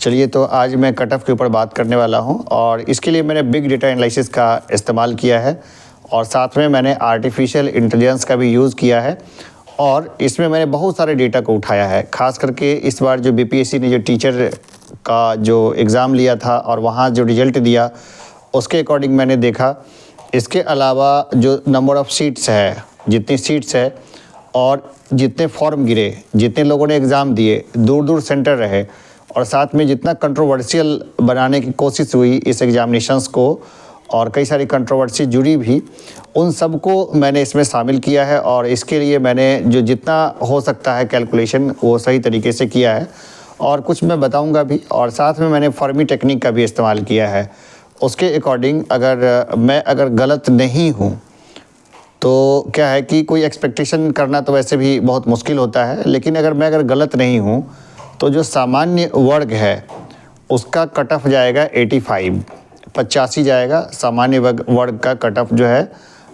चलिए, तो आज मैं कट ऑफ के ऊपर बात करने वाला हूं और इसके लिए मैंने बिग डेटा एनालिसिस का इस्तेमाल किया है और साथ में मैंने आर्टिफिशियल इंटेलिजेंस का भी यूज़ किया है और इसमें मैंने बहुत सारे डेटा को उठाया है। ख़ास करके इस बार जो बीपीएससी ने जो टीचर का जो एग्ज़ाम लिया था और वहाँ जो रिज़ल्ट दिया उसके अकॉर्डिंग मैंने देखा। इसके अलावा जो नंबर ऑफ़ सीट्स है, जितनी सीट्स है और जितने फॉर्म गिरे, जितने लोगों ने एग्ज़ाम दिए, दूर दूर सेंटर रहे और साथ में जितना कंट्रोवर्शियल बनाने की कोशिश हुई इस एग्जामिनेशंस को और कई सारी कंट्रोवर्सी जुड़ी भी, उन सब को मैंने इसमें शामिल किया है और इसके लिए मैंने जो जितना हो सकता है कैलकुलेशन वो सही तरीके से किया है और कुछ मैं बताऊंगा भी। और साथ में मैंने फर्मी टेक्निक का भी इस्तेमाल किया है। उसके अकॉर्डिंग अगर गलत नहीं हूँ तो क्या है कि कोई एक्सपेक्टेशन करना तो वैसे भी बहुत मुश्किल होता है, लेकिन अगर गलत नहीं हूँ तो जो सामान्य वर्ग है उसका कट ऑफ जाएगा 85 जाएगा। सामान्य वर्ग का कट ऑफ जो है,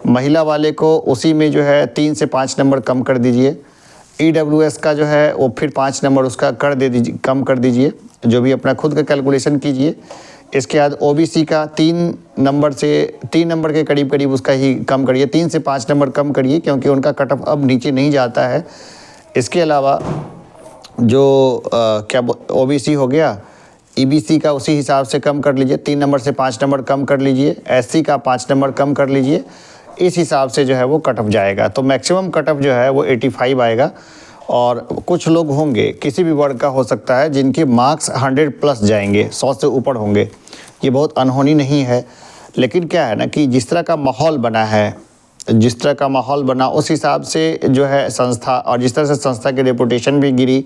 महिला वाले को उसी में जो है 3 से 5 नंबर कम कर दीजिए। ईडब्ल्यूएस का जो है वो फिर 5 नंबर उसका कम कर दीजिए, जो भी अपना खुद का कैलकुलेशन कीजिए। इसके बाद ओबीसी का 3 नंबर के करीब उसका ही कम करिए, 3 से 5 नंबर कम करिए क्योंकि उनका कट ऑफ अब नीचे नहीं जाता है। इसके अलावा जो ओबीसी हो गया, ईबीसी का उसी हिसाब से कम कर लीजिए, 3 नंबर से 5 नंबर कम कर लीजिए। एससी का 5 नंबर कम कर लीजिए। इस हिसाब से जो है वो कट ऑफ जाएगा। तो मैक्सिमम कट ऑफ जो है वो 85 आएगा। और कुछ लोग होंगे, किसी भी वर्ग का हो सकता है, जिनके मार्क्स 100 प्लस जाएंगे, 100 से ऊपर होंगे। ये बहुत अनहोनी नहीं है, लेकिन क्या है ना कि जिस तरह का माहौल बना उस हिसाब से जो है संस्था, और जिस तरह से संस्था की रेपुटेशन भी गिरी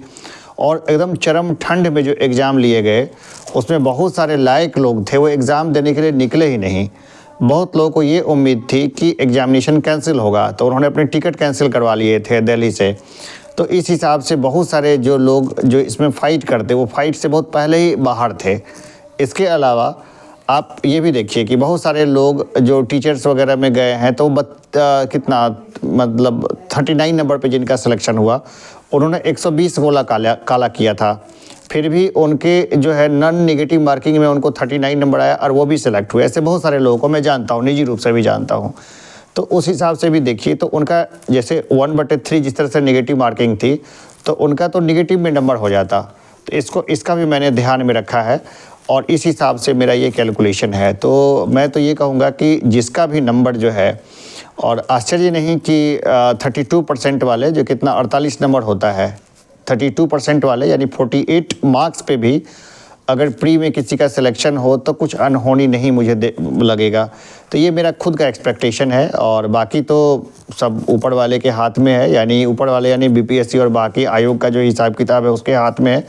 और एकदम चरम ठंड में जो एग्ज़ाम लिए गए उसमें बहुत सारे लायक लोग थे, वो एग्ज़ाम देने के लिए निकले ही नहीं। बहुत लोगों को ये उम्मीद थी कि एग्ज़ामिनेशन कैंसिल होगा, तो उन्होंने अपने टिकट कैंसिल करवा लिए थे दिल्ली से। तो इस हिसाब से बहुत सारे जो लोग जो इसमें फ़ाइट करते, वो फाइट से बहुत पहले ही बाहर थे। इसके अलावा आप ये भी देखिए कि बहुत सारे लोग जो टीचर्स वगैरह में गए हैं तो कितना 39 नंबर पे जिनका सिलेक्शन हुआ, उन्होंने 120 गोला काला किया था, फिर भी उनके जो है नॉन नेगेटिव मार्किंग में उनको 39 नंबर आया और वो भी सिलेक्ट हुए। ऐसे बहुत सारे लोगों को मैं जानता हूँ, निजी रूप से भी जानता हूँ। तो उस हिसाब से भी देखिए तो उनका जैसे 1/3 जिस तरह से नेगेटिव मार्किंग थी तो उनका तो नेगेटिव में नंबर हो जाता। तो इसका भी मैंने ध्यान में रखा है और इस हिसाब से मेरा ये कैलकुलेशन है। तो मैं तो ये कहूँगा कि जिसका भी नंबर जो है, और आश्चर्य नहीं कि 32% वाले, जो कितना 48 नंबर होता है, 32% वाले यानी 48 मार्क्स पे भी अगर प्री में किसी का सिलेक्शन हो तो कुछ अनहोनी नहीं मुझे लगेगा। तो ये मेरा खुद का एक्सपेक्टेशन है और बाकी तो सब ऊपर वाले के हाथ में है, यानी ऊपर वाले यानी बीपीएससी और बाकी आयोग का जो हिसाब किताब है उसके हाथ में है।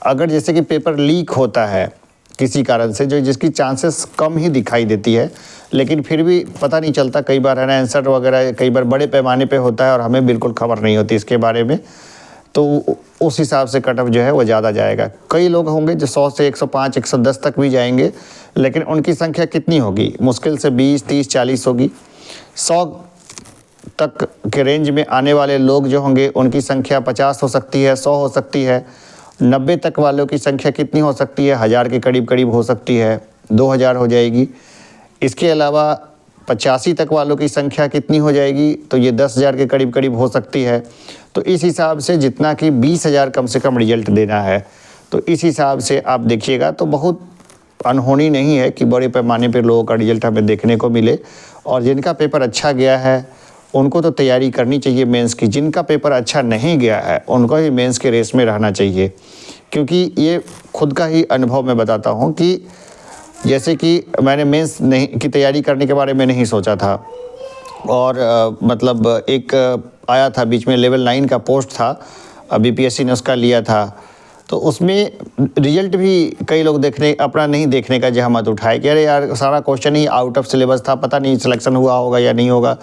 अगर जैसे कि पेपर लीक होता है किसी कारण से, जो जिसकी चांसेस कम ही दिखाई देती है, लेकिन फिर भी पता नहीं चलता, कई बार है ना आंसर वगैरह कई बार बड़े पैमाने पे होता है और हमें बिल्कुल खबर नहीं होती इसके बारे में, तो उस हिसाब से कट ऑफ जो है वो ज़्यादा जाएगा। कई लोग होंगे जो 100 से 105, 110 तक भी जाएंगे, लेकिन उनकी संख्या कितनी होगी? मुश्किल से 20, 30, 40 होगी। 100 तक के रेंज में आने वाले लोग जो होंगे उनकी संख्या 50 हो सकती है, 100 हो सकती है। 90 तक वालों की संख्या कितनी हो सकती है? 1000 के करीब हो सकती है, 2000 हो जाएगी। इसके अलावा 85 तक वालों की संख्या कितनी हो जाएगी? तो ये 10,000 के करीब हो सकती है। तो इस हिसाब से जितना कि 20,000 कम से कम रिजल्ट देना है, तो इस हिसाब से आप देखिएगा तो बहुत अनहोनी नहीं है कि बड़े पैमाने पर लोगों का रिजल्ट हमें देखने को मिले। और जिनका पेपर अच्छा गया है उनको तो तैयारी करनी चाहिए मेंस की। जिनका पेपर अच्छा नहीं गया है उनको ही मेंस के रेस में रहना चाहिए, क्योंकि ये खुद का ही अनुभव मैं बताता हूँ कि जैसे कि मैंने मेंस की तैयारी करने के बारे में नहीं सोचा था और एक आया था बीच में लेवल 9 का पोस्ट था, बीपीएससी ने उसका लिया था, तो उसमें रिजल्ट भी कई लोग अपना नहीं देखने का जहमत उठाए कि अरे यार सारा question he out of syllabus था, पता नहीं सिलेक्शन हुआ होगा या नहीं होगा।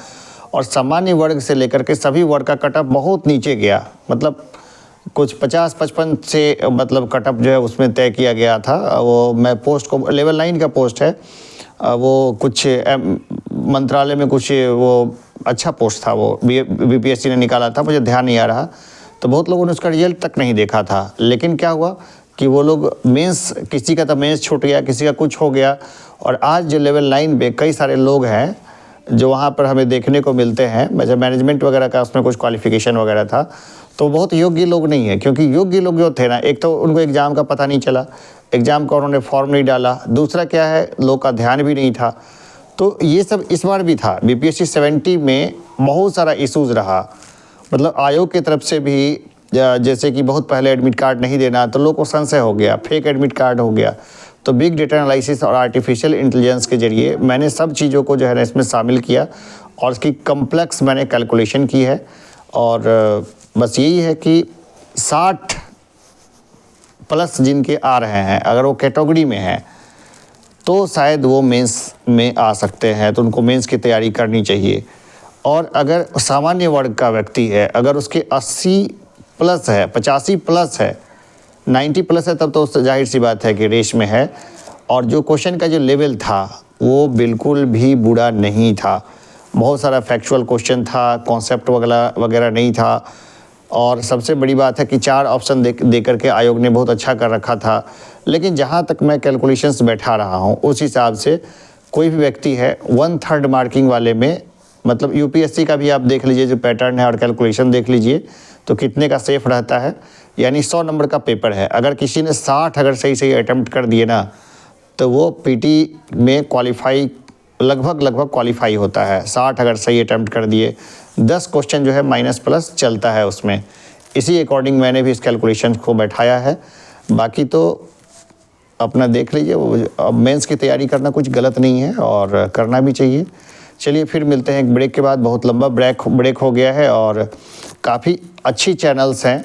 और सामान्य वर्ग से लेकर के सभी वर्ग का कट ऑफ बहुत नीचे गया, कुछ 50-55 से कट ऑफ जो है उसमें तय किया गया था। वो मैं पोस्ट को लेवल 9 का पोस्ट है, वो कुछ मंत्रालय में कुछ वो अच्छा पोस्ट था, वो बीपीएससी ने निकाला था, मुझे ध्यान नहीं आ रहा। तो बहुत लोगों ने उसका रिजल्ट तक नहीं देखा था, लेकिन क्या हुआ कि वो लोग मेंस, किसी का तो मेंस छूट गया, किसी का कुछ हो गया, और आज जो लेवल 9 पे कई सारे लोग हैं जो वहाँ पर हमें देखने को मिलते हैं, जब मैनेजमेंट वगैरह का उसमें कुछ क्वालिफिकेशन वगैरह था, तो बहुत योग्य लोग नहीं है। क्योंकि योग्य लोग जो थे ना, एक तो उनको एग्ज़ाम का पता नहीं चला, एग्ज़ाम का उन्होंने फॉर्म नहीं डाला, दूसरा क्या है, लोग का ध्यान भी नहीं था। तो ये सब इस बार भी था। बीपीएससी 70 में बहुत सारा इशूज़ रहा, मतलब आयोग की तरफ से भी, जैसे कि बहुत पहले एडमिट कार्ड नहीं देना, तो लोग को संशय हो गया, फेक एडमिट कार्ड हो गया। तो बिग डेटा एनालिसिस और आर्टिफिशियल इंटेलिजेंस के जरिए मैंने सब चीज़ों को जो है ना इसमें शामिल किया और इसकी कम्प्लेक्स मैंने कैलकुलेशन की है। और बस यही है कि 60 प्लस जिनके आ रहे हैं, अगर वो कैटेगरी में हैं तो शायद वो मेंस में आ सकते हैं, तो उनको मेंस की तैयारी करनी चाहिए। और अगर सामान्य वर्ग का व्यक्ति है, अगर उसके 80 प्लस है, 85 प्लस है, 90 प्लस है, तब तो जाहिर सी बात है कि रेस में है। और जो क्वेश्चन का जो लेवल था वो बिल्कुल भी बुरा नहीं था, बहुत सारा फैक्चुअल क्वेश्चन था, कॉन्सेप्ट वगैरह नहीं था। और सबसे बड़ी बात है कि 4 ऑप्शन दे करके आयोग ने बहुत अच्छा कर रखा था। लेकिन जहाँ तक मैं कैलकुलेशंस बैठा रहा हूँ उस हिसाब से कोई भी व्यक्ति है 1/3 मार्किंग वाले में, मतलब यूपीएससी का भी आप देख लीजिए जो पैटर्न है और कैलकुलेशन देख लीजिए तो कितने का सेफ रहता है। यानी 100 नंबर का पेपर है, अगर किसी ने 60 अगर सही अटैम्प्ट कर दिए ना, तो वो पीटी में क्वालिफाई लगभग क्वालिफाई होता है। 60 अगर सही अटैम्प्ट कर दिए, 10 क्वेश्चन जो है माइनस प्लस चलता है उसमें। इसी अकॉर्डिंग मैंने भी इस कैलकुलेशन को बैठाया है। बाकी तो अपना देख लीजिए, अब मेंस की तैयारी करना कुछ गलत नहीं है और करना भी चाहिए। चलिए फिर मिलते हैं एक ब्रेक के बाद। बहुत लंबा ब्रेक हो गया है और काफ़ी अच्छी चैनल्स हैं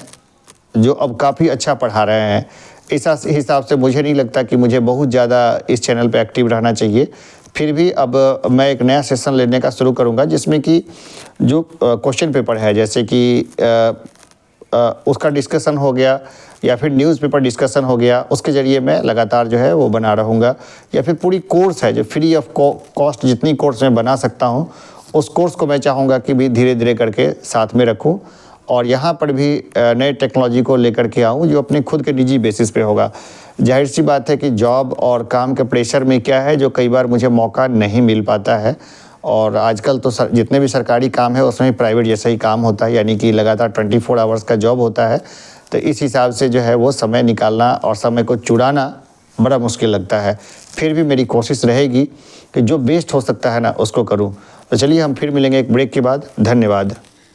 जो अब काफ़ी अच्छा पढ़ा रहे हैं। इस हिसाब से मुझे नहीं लगता कि मुझे बहुत ज़्यादा इस चैनल पे एक्टिव रहना चाहिए। फिर भी अब मैं एक नया सेशन लेने का शुरू करूँगा जिसमें कि जो क्वेश्चन पेपर है, जैसे कि उसका डिस्कशन हो गया या फिर न्यूज़पेपर डिस्कशन हो गया, उसके ज़रिए मैं लगातार जो है वो बना रहूँगा। या फिर पूरी कोर्स है जो फ्री ऑफ कॉस्ट जितनी कोर्स मैं बना सकता हूँ, उस कोर्स को मैं चाहूँगा कि भी धीरे धीरे करके साथ में रखूँ और यहाँ पर भी नए टेक्नोलॉजी को लेकर के आऊँ जो अपने खुद के निजी बेसिस पे होगा। जाहिर सी बात है कि जॉब और काम के प्रेशर में क्या है, जो कई बार मुझे मौका नहीं मिल पाता है। और आजकल तो जितने भी सरकारी काम है उसमें प्राइवेट जैसा ही काम होता है, यानी कि लगातार 24 आवर्स का जॉब होता है। तो इस हिसाब से जो है वो समय निकालना और समय को चुराना बड़ा मुश्किल लगता है। फिर भी मेरी कोशिश रहेगी कि जो बेस्ट हो सकता है ना उसको करूँ। तो चलिए हम फिर मिलेंगे एक ब्रेक के बाद। धन्यवाद।